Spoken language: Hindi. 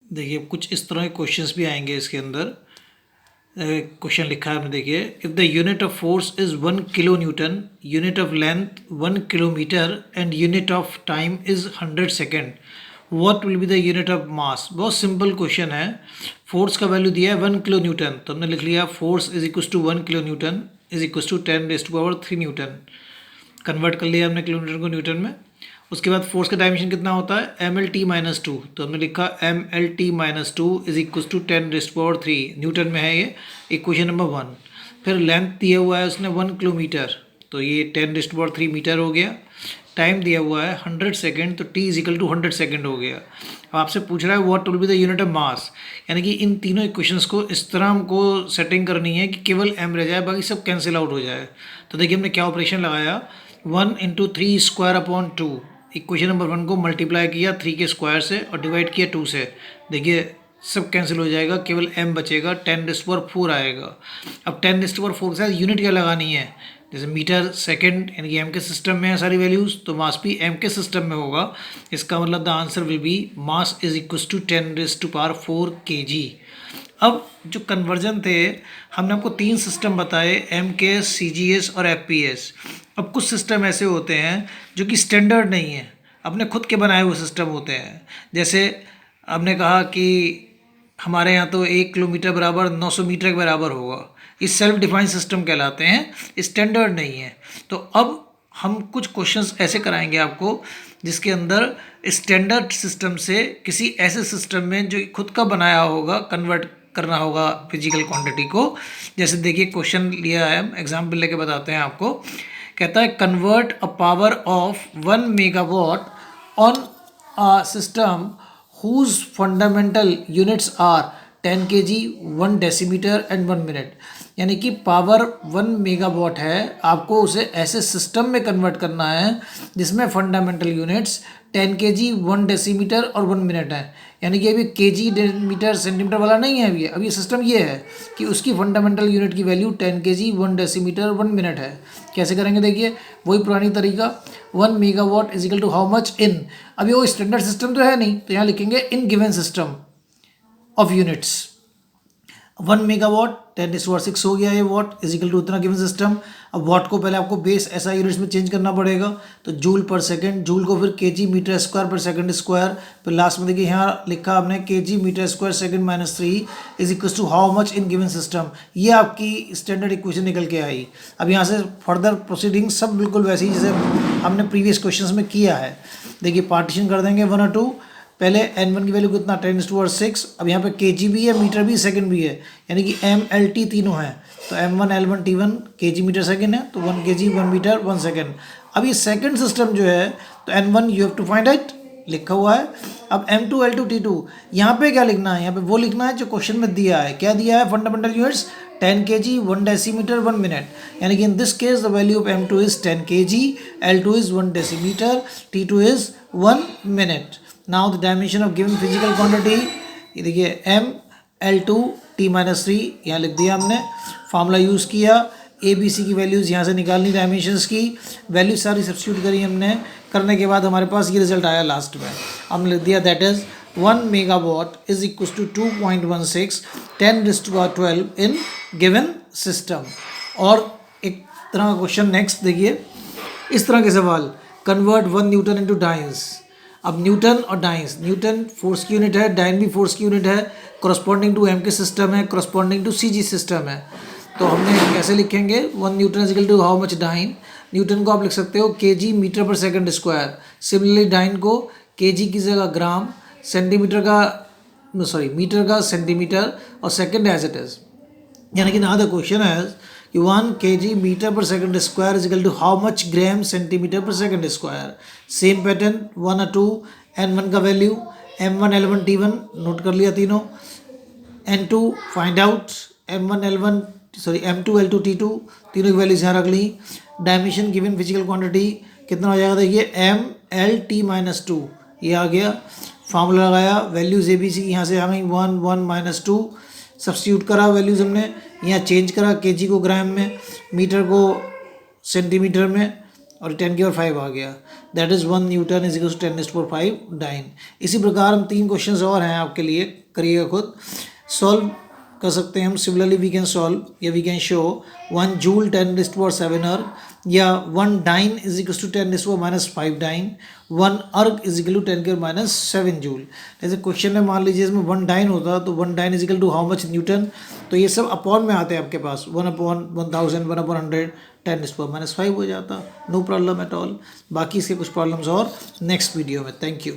देखिए कुछ इस तरह के क्वेश्चंस भी आएंगे इसके अंदर। क्वेश्चन लिखा है आपने, देखिए, if the unit of force is 1 kilo newton, unit of length 1 kilometre and unit of time is 100 second, what will be the unit of mass. बहुत सिंपल क्वेश्चन है। फोर्स का वैल्यू दिया है 1 किलो न्यूटन, तो हमने लिख लिया force is equals to 1 kilo newton is equals to 10⁻³ newton. Convert कर लिया हमने किलोमीटर को न्यूटन में। उसके बाद फोर्स का डायमेंशन कितना होता है, mL/-2, तो हमने लिखा mL/-2 is equal to 10⁻³ Newton में है ये इक्वेशन नंबर 1। फिर लेंथ दिया हुआ है उसने 1 किलोमीटर, तो ये 10⁻³ मीटर हो गया। टाइम दिया हुआ है 100 सेकेंड, तो t is equal to 100 second हो गया। अब आपसे पूछ रहा है what will be the unit of mass, यानी कि इन तीनों इक्वेशंस को इस तरह हमको सेटिंग करनी है कि केवल m रह जाए, बाकी सब कैंसिल आउट हो जाए। तो देखिए हमने क्या ऑपरेशन लगाया, 1 × 3² 2। इक्वेशन नंबर 1 को मल्टीप्लाई किया 3 के स्क्वायर से और डिवाइड किया 2 से। देखिए सब कैंसिल हो जाएगा, केवल m बचेगा, 10⁻⁴ आएगा। अब 10⁻⁴ के साथ यूनिट क्या लगानी है, जैसे मीटर सेकंड, यानी कि m के सिस्टम में है सारी वैल्यूज़, तो मास भी m के सिस्टम में होगा। इसका मतलब the answer will be mass is equal to 10⁻⁴ kg। अब जो कन्वर्जन थे, हमने आपको 3 सिस्टम बताए, MKS, CGS और FPS। अब कुछ सिस्टम ऐसे होते हैं जो कि स्टैंडर्ड नहीं है, अपने खुद के बनाए हुए सिस्टम होते हैं। जैसे हमने कहा कि हमारे यहाँ तो 1 किलोमीटर बराबर 900 मीटर के बराबर होगा, ये सेल्फ डिफाइंड सिस्टम कहलाते हैं, स्टैंडर्ड नहीं है। तो अब हम कुछ क्वेश्चंस ऐसे कराएंगे आपको जिसके अंदर स्टैंडर्ड सिस्टम से किसी ऐसे सिस्टम में जो खुद का बनाया होगा कन्वर्ट करना होगा फिजिकल क्वांटिटी को। जैसे देखिए क्वेश्चन लिया है, एग्जाम्पल लेके बताते हैं आपको। कहता है convert a power of 1 megawatt on a system whose fundamental units are 10 kg, 1 decimetre and 1 minute. यानी कि पावर 1 मेगावाट है, आपको उसे ऐसे सिस्टम में कन्वर्ट करना है जिसमें फंडामेंटल यूनिट्स 10 kg, 1 डेसीमीटर और 1 मिनट है। यानी कि अभी kg, मीटर, सेंटीमीटर वाला नहीं है। अभी ये सिस्टम ये है कि उसकी फंडामेंटल यूनिट की वैल्यू 10 kg, 1 डेसीमीटर, 1 मिनट है। कैसे करेंगे, देखिए वही पुरानी तरीका, 1 megawatt is equal to how much in. अभी वो स्टैंडर्ड सिस्टम तो है नहीं, तो यहाँ लिखेंगे इन given system of units. 1 megawatt 10⁻⁶ हो गया ये वाट इज इक्वल टू उतना गिवन सिस्टम। अब वाट को पहले आपको बेस ऐसा यूनिट्स में चेंज करना पड़ेगा, तो जूल पर सेकंड, जूल को फिर केजी मीटर स्क्वायर पर सेकंड स्क्वायर, फिर लास्ट में देखिए यहाँ लिखा हमने kg metre square second minus 3 is equal to how much in given system. ये आपकी स्टैंडर्ड इक्वेशन निकल के आई। अब यहाँ से फर्दर प्रोसीडिंग सब बिल्कुल वैसे ही जैसे हमने प्रीवियस क्वेश्चन में किया है। देखिए पार्टीशन कर देंगे 1 और 2। पहले n1 की वैल्यू कितना, 10⁻⁶। अब यहाँ पे kg भी है, मीटर भी, सेकंड भी है, यानी कि mLT तीनों हैं। तो m1 L1 T1 kg metre second है, तो 1 kg 1 मीटर 1 सेकंड। अब ये सेकंड सिस्टम जो है, तो n1 you have to find it लिखा हुआ है। अब m2 L2 T2 यहाँ पे क्या लिखना है, यहाँ पे वो लिखना है जो क्वेश्चन में दिया है। क्या दिया है, fundamental units 10 kg, 1 decimetre, 1 minute. यानी कि in this case the value of m2 is 10 kg, L2 is 1 decimetre, T2 is 1 minute. Now the dimension of given physical quantity, ये देखिए m L2 T-3 यहाँ लिख दिया हमने, फार्मूला यूज़ किया, ए बी सी की वैल्यूज़ यहाँ से निकालनी, डायमेंशंस की वैल्यू सारी सब्स्टिट्यूट करी हमने। करने के बाद हमारे पास ये रिजल्ट आया लास्ट में, हमने लिख दिया that is 1 megawatt is equal to 2.16 10⁻12 in given system. और एक तरह का क्वेश्चन नेक्स्ट देखिए, इस तरह के सवाल, कन्वर्ट 1 न्यूटन इनटू डाइन्स। अब न्यूटन और डाइन्स, न्यूटन फोर्स की यूनिट है, डाइन भी फोर्स की यूनिट है, corresponding to M K system है, corresponding to C G system है। तो हमने कैसे लिखेंगे, 1 newton is equal to how much dyne. Newton को आप लिख सकते हो kg मीटर पर सेकंड स्क्वायर। सिमिलरली डाइन को kg की जगह ग्राम, सेंटीमीटर का मीटर का सेंटीमीटर और सेकंड एज इट इज। यानी कि नाउ द क्वेश्चन है 1 kg मीटर पर second square is equal to how much gram centimetre पर सेकंड स्क्वायर। सेम पैटर्न 1 और 2, n1 का value m1 L1 T1 note कर लिया तीनों, n2 find out, m2 L2 T2 तीनों की वैल्यूज यहाँ रख ली। डायमेंशन गिवन फिजिकल क्वांटिटी कितना हो जाएगा, देखिए mLT-2 ये आ गया। फार्मूला लगाया, वैल्यूज ए बी सी यहाँ से हमें 1 1 -2 सब्स्टिट्यूट करा, वैल्यूज हमने यहाँ चेंज करा, केजी को ग्राम में, मीटर को सेंटीमीटर में, और 10⁵ आ गया, that is 1 newton is equal to 10⁵ dyne. इसी प्रकार हम 3 क्वेश्चंस और हैं आपके लिए, करिएगा खुद, सॉल्व कर सकते हैं हम। सिमिलरली वी कैन सॉल्व या we can show 1 joule 10⁻⁷ erg, या 1 dyne is equal to 10⁻⁵ dyne, 1 erg is equal to 10⁻⁷ joule. जैसे क्वेश्चन में मान लीजिए इसमें 1 डाइन होता तो 1 dyne is equal to how much newton, तो ये सब अपॉन में आते हैं आपके पास, 1/1000, 1/100, 10⁻⁵ हो जाता, नो प्रॉब्लम एट ऑल। बाकी इसके कुछ प्रॉब्लम्स और नेक्स्ट वीडियो में। Thank you.